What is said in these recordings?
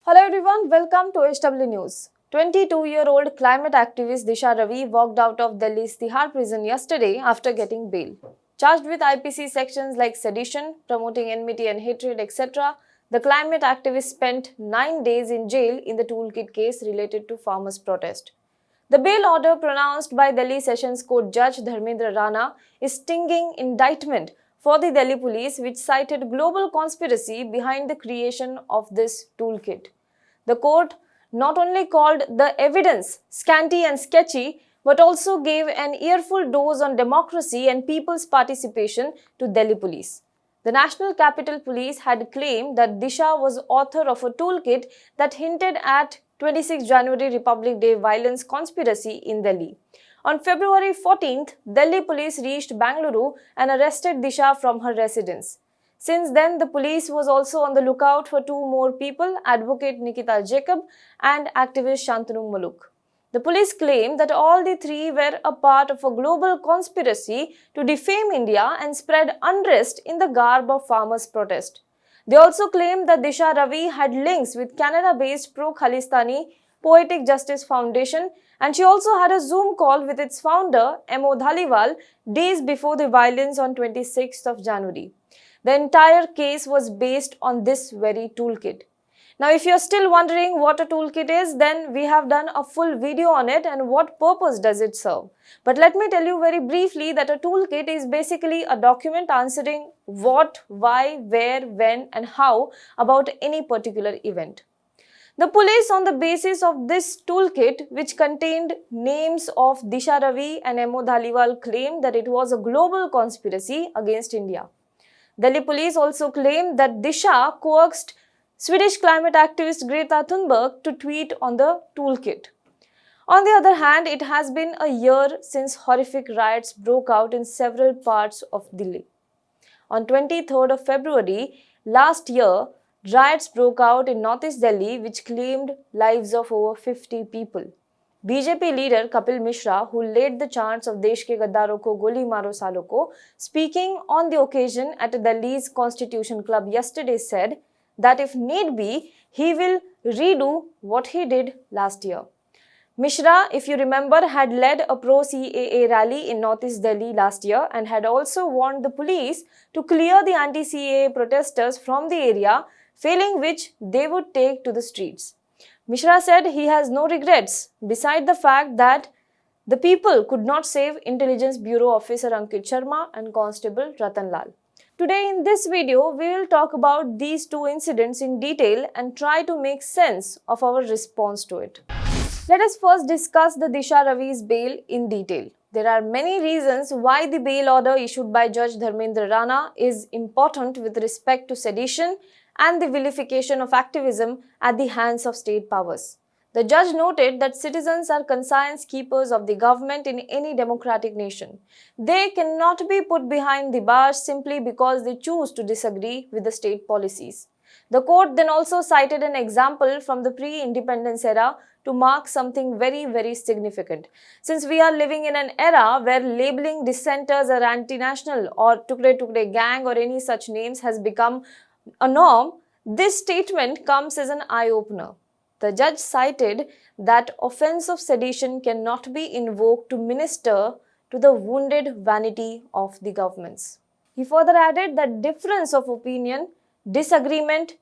Hello everyone, welcome to HW News. 22-year-old climate activist Disha Ravi walked out of Delhi's Tihar prison yesterday after getting bail. Charged with IPC sections like sedition, promoting enmity and hatred, etc., the climate activist spent 9 days in jail in the toolkit case related to farmers' protest. The bail order pronounced by Delhi Sessions Court Judge Dharmendra Rana is stinging indictment for the Delhi police, which cited global conspiracy behind the creation of this toolkit. The court not only called the evidence scanty and sketchy, but also gave an earful dose on democracy and people's participation to Delhi police. The National Capital Police had claimed that Disha was author of a toolkit that hinted at 26 January Republic Day violence conspiracy in Delhi. On February 14th, Delhi police reached Bangalore and arrested Disha from her residence. Since then, the police was also on the lookout for two more people, advocate Nikita Jacob and activist Shantanu Maluk. The police claim that all the three were a part of a global conspiracy to defame India and spread unrest in the garb of farmers' protest. They also claim that Disha Ravi had links with Canada-based pro-Khalistani Poetic Justice Foundation, and she also had a Zoom call with its founder, M.O. Dhaliwal, days before the violence on 26th of January. The entire case was based on this very toolkit. Now, if you're still wondering what a toolkit is, then we have done a full video on it and what purpose does it serve. But let me tell you very briefly that a toolkit is basically a document answering what, why, where, when and how about any particular event. The police, on the basis of this toolkit, which contained names of Disha Ravi and M.O. Dhaliwal, claimed that it was a global conspiracy against India. Delhi police also claimed that Disha coaxed Swedish climate activist Greta Thunberg to tweet on the toolkit. On the other hand, it has been a year since horrific riots broke out in several parts of Delhi. On 23rd of February last year, riots broke out in Northeast Delhi which claimed lives of over 50 people. BJP leader Kapil Mishra, who led the chants of Desh ke Gaddaro ko Goli Maro Salo ko, speaking on the occasion at Delhi's Constitution Club yesterday, said that if need be, he will redo what he did last year. Mishra, if you remember, had led a pro-CAA rally in Northeast Delhi last year and had also warned the police to clear the anti-CAA protesters from the area, failing which they would take to the streets. Mishra said he has no regrets, beside the fact that the people could not save Intelligence Bureau Officer Ankit Sharma and Constable Ratan Lal. Today in this video, we will talk about these two incidents in detail and try to make sense of our response to it. Let us first discuss the Disha Ravi's bail in detail. There are many reasons why the bail order issued by Judge Dharmendra Rana is important with respect to sedition and the vilification of activism at the hands of state powers. The judge noted that citizens are conscience keepers of the government in any democratic nation. They cannot be put behind the bars simply because they choose to disagree with the state policies. The court then also cited an example from the pre-independence era to mark something very significant. Since we are living in an era where labeling dissenters as anti-national or Tukde Tukde gang or any such names has become a norm, this statement comes as an eye-opener. The judge cited that offense of sedition cannot be invoked to minister to the wounded vanity of the governments. He further added that difference of opinion, disagreement,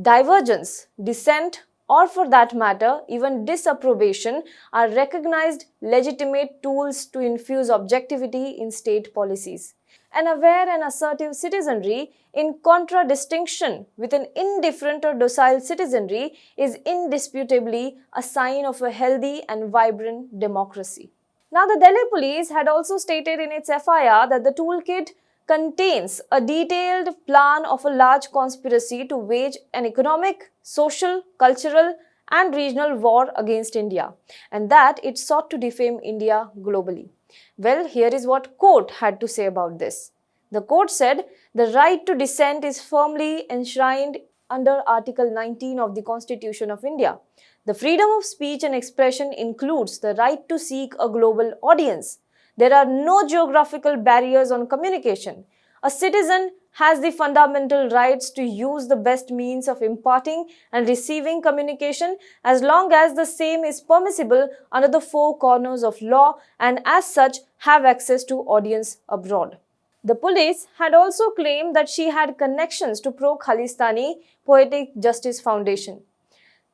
divergence, dissent, or for that matter, even disapprobation are recognized legitimate tools to infuse objectivity in state policies. An aware and assertive citizenry, in contradistinction with an indifferent or docile citizenry, is indisputably a sign of a healthy and vibrant democracy. Now, the Delhi police had also stated in its FIR that the toolkit contains a detailed plan of a large conspiracy to wage an economic, social, cultural, and regional war against India, and that it sought to defame India globally. Well, here is what court had to say about this. The court said the right to dissent is firmly enshrined under Article 19 of the Constitution of India. The freedom of speech and expression includes the right to seek a global audience. There are no geographical barriers on communication. A citizen has the fundamental rights to use the best means of imparting and receiving communication as long as the same is permissible under the four corners of law and as such have access to audience abroad. The police had also claimed that she had connections to pro-Khalistani Poetic Justice Foundation.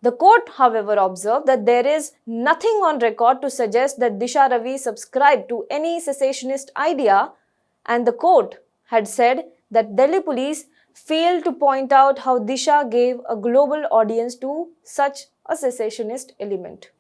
The court, however, observed that there is nothing on record to suggest that Disha Ravi subscribed to any secessionist idea, and the court had said that Delhi police failed to point out how Disha gave a global audience to such a secessionist element.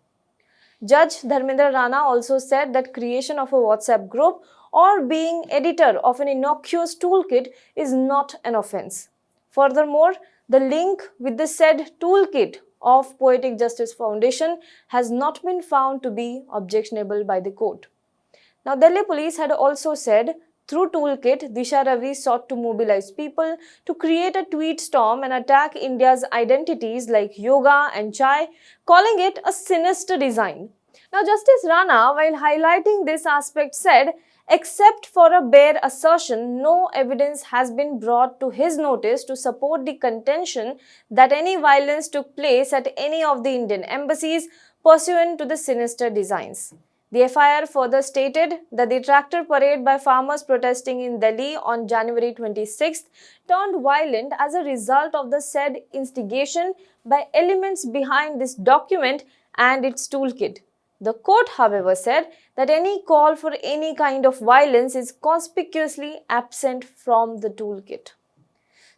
Judge Dharmendra Rana also said that creation of a WhatsApp group or being editor of an innocuous toolkit is not an offense. Furthermore, the link with the said toolkit of Poetic Justice Foundation has not been found to be objectionable by the court. Now, Delhi police had also said through toolkit, Disha Ravi sought to mobilize people to create a tweet storm and attack India's identities like yoga and chai, calling it a sinister design. Now, Justice Rana, while highlighting this aspect, said, except for a bare assertion, no evidence has been brought to his notice to support the contention that any violence took place at any of the Indian embassies pursuant to the sinister designs. The FIR further stated that the tractor parade by farmers protesting in Delhi on January 26th turned violent as a result of the said instigation by elements behind this document and its toolkit. The court, however, said that any call for any kind of violence is conspicuously absent from the toolkit.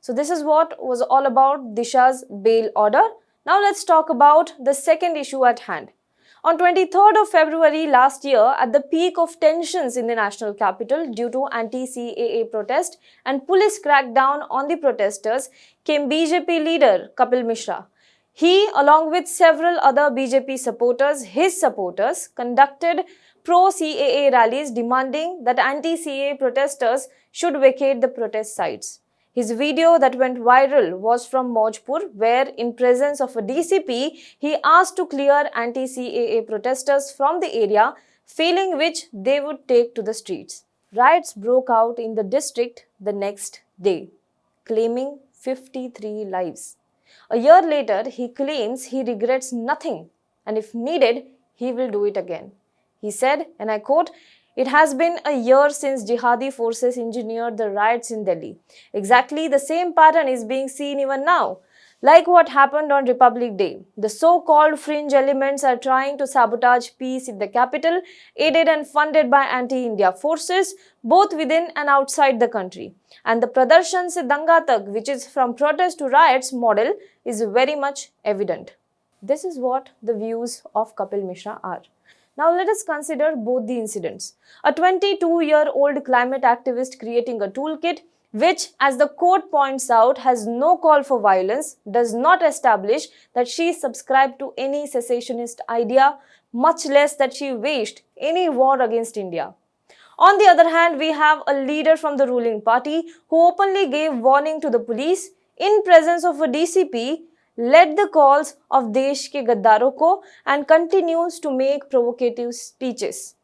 So this is what was all about Disha's bail order. Now let's talk about the second issue at hand. On 23rd of February last year, at the peak of tensions in the national capital due to anti-CAA protest and police crackdown on the protesters, came BJP leader Kapil Mishra. He, along with several other BJP supporters, his supporters, conducted pro-CAA rallies demanding that anti-CAA protesters should vacate the protest sites. His video that went viral was from Maujpur, where in presence of a DCP, he asked to clear anti-CAA protesters from the area, failing which they would take to the streets. Riots broke out in the district the next day, claiming 53 lives. A year later, he claims he regrets nothing and if needed, he will do it again. He said, and I quote, "It has been a year since jihadi forces engineered the riots in Delhi. Exactly the same pattern is being seen even now. Like what happened on Republic Day, the so-called fringe elements are trying to sabotage peace in the capital, aided and funded by anti-India forces, both within and outside the country. And the Pradarshan se Danga Tak, which is from protest to riots model, is very much evident." This is what the views of Kapil Mishra are. Now let us consider both the incidents. A 22-year-old climate activist creating a toolkit which, as the court points out, has no call for violence, does not establish that she subscribed to any secessionist idea, much less that she waged any war against India. On the other hand, we have a leader from the ruling party who openly gave warning to the police in presence of a DCP, led the calls of Desh ke Gaddaro ko and continues to make provocative speeches.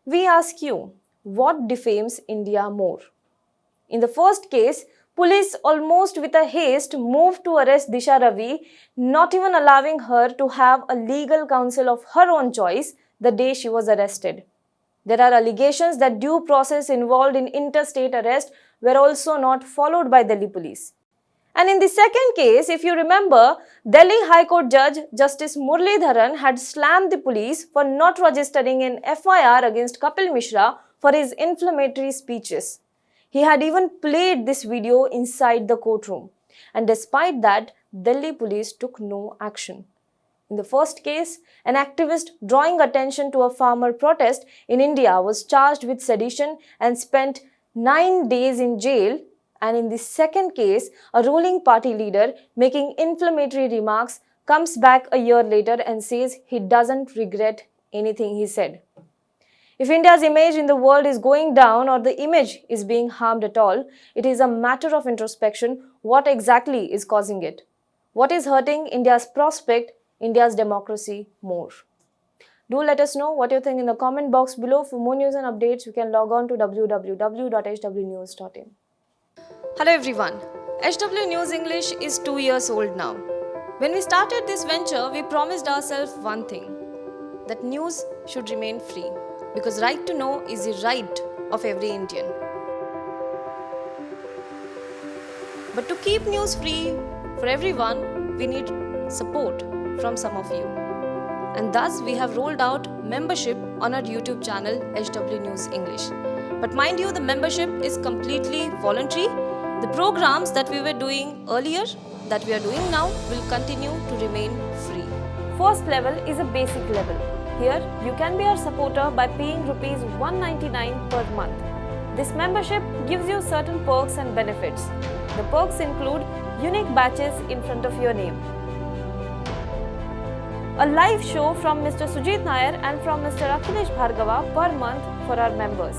We ask you, what defames India more? In the first case, police almost with a haste moved to arrest Disha Ravi, not even allowing her to have a legal counsel of her own choice the day she was arrested. There are allegations that due process involved in interstate arrest were also not followed by Delhi police. And in the second case, if you remember, Delhi High Court Judge Justice Muralidharan had slammed the police for not registering an FIR against Kapil Mishra for his inflammatory speeches. He had even played this video inside the courtroom. And despite that, Delhi police took no action. In the first case, an activist drawing attention to a farmer protest in India was charged with sedition and spent 9 days in jail. And in the second case, a ruling party leader making inflammatory remarks comes back a year later and says he doesn't regret anything he said. If India's image in the world is going down or the image is being harmed at all, it is a matter of introspection what exactly is causing it. What is hurting India's prospect, India's democracy more? Do let us know what you think in the comment box below. For more news and updates, you can log on to www.hwnews.in. Hello everyone. HW News English is 2 years old now. When we started this venture, we promised ourselves one thing, that news should remain free, because right to know is the right of every Indian. But to keep news free for everyone, we need support from some of you. And thus we have rolled out membership on our YouTube channel HW News English. But mind you, the membership is completely voluntary. The programs that we were doing earlier, that we are doing now, will continue to remain free. First level is a basic level. Here, you can be our supporter by paying Rs 199 per month. This membership gives you certain perks and benefits. The perks include unique badges in front of your name, a live show from Mr. Sujit Nair and from Mr. Akhilesh Bhargava per month for our members.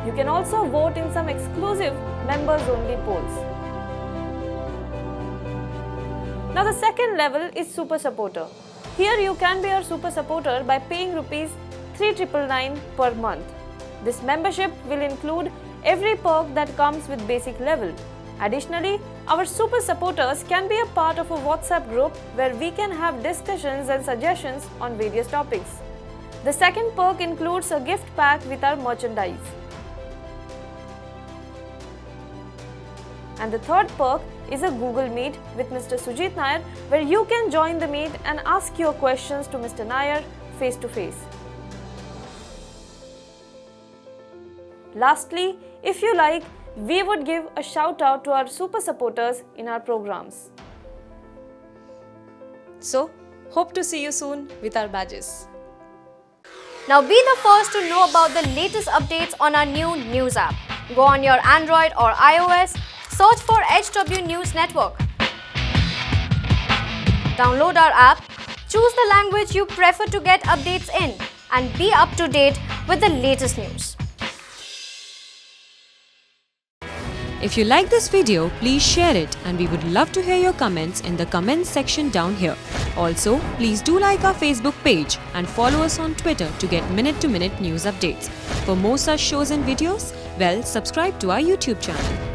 You can also vote in some exclusive members-only polls. Now the second level is Super Supporter. Here you can be our Super Supporter by paying Rs 3,999 per month. This membership will include every perk that comes with basic level. Additionally, our Super Supporters can be a part of a WhatsApp group where we can have discussions and suggestions on various topics. The second perk includes a gift pack with our merchandise. And the third perk is a Google Meet with Mr. Sujit Nair, where you can join the meet and ask your questions to Mr. Nair face to face. Lastly, if you like, we would give a shout out to our super supporters in our programs. So, hope to see you soon with our badges. Now be the first to know about the latest updates on our new news app. Go on your Android or iOS, search for HW News Network. Download our app, choose the language you prefer to get updates in, and be up to date with the latest news. If you like this video, please share it, and we would love to hear your comments in the comments section down here. Also, please do like our Facebook page and follow us on Twitter to get minute-to-minute news updates. For more such shows and videos, well, subscribe to our YouTube channel.